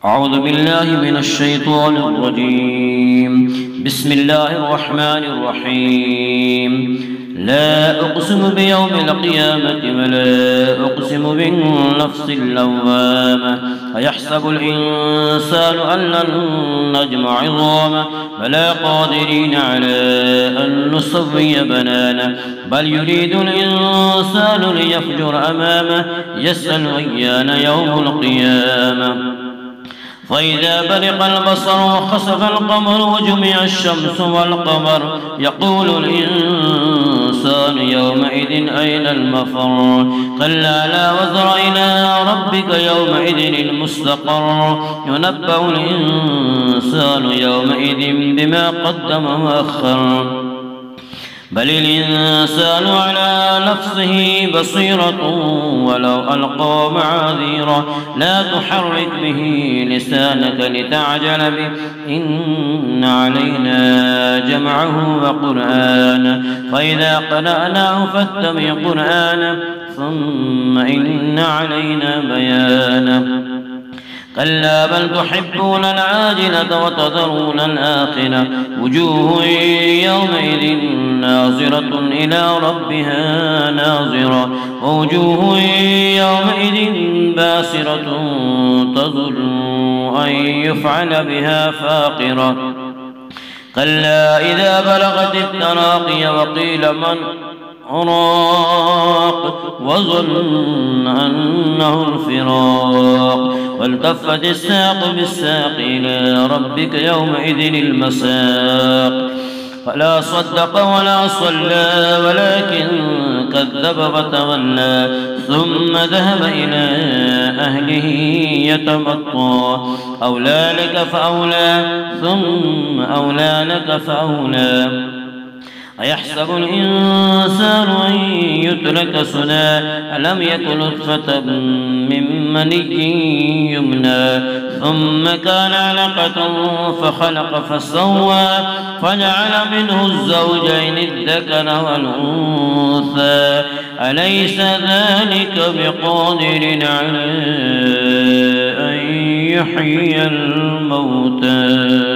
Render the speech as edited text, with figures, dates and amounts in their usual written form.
أعوذ بالله من الشيطان الرجيم. بسم الله الرحمن الرحيم. لا أقسم بيوم القيامة ولا أقسم بالنفس اللوامة أيحسب الإنسان أن لن نجمع عظامه بلى قادرين على أن نسوي بنانه بل يريد الإنسان ليفجر أمامه يسأل أيان يوم القيامة فإذا برق البصر وخسف القمر وجمع الشمس والقمر يقول الإنسان يومئذ أين المفر كلا لا وزر إلى ربك يومئذ المستقر ينبأ الإنسان يومئذ بما قدم وأخر بل الإنسان على نفسه بصيرة ولو ألقى معاذيره لا تحرك به لسانك لتعجل به إن علينا جمعه وقرآنه فإذا قرأناه فاتبع قرآنه ثم إن علينا بيانه كلا بل تحبون العاجلة وتذرون الآخرة وجوه يومئذ ناظرة إلى ربها ناظرة ووجوه يومئذ باسرة تظن أن يفعل بها فاقرة كلا إذا بلغت التراقي وقيل من راق وظن أنه الفراق والتفت الساق بالساق إلى ربك يومئذ المساق فلا صدق ولا صلى ولكن كذب وتولى ثم ذهب إلى أهله يتمطى أولى لك فأولى ثم أولى لك فأولى أيحسب الإنسان أن يترك سدى ألم يك نطفة من مني يمنى ثم كان علقة فخلق فسوى فجعل منه الزوجين الذكر والأنثى أليس ذلك بقادر على أن يحيي الموتى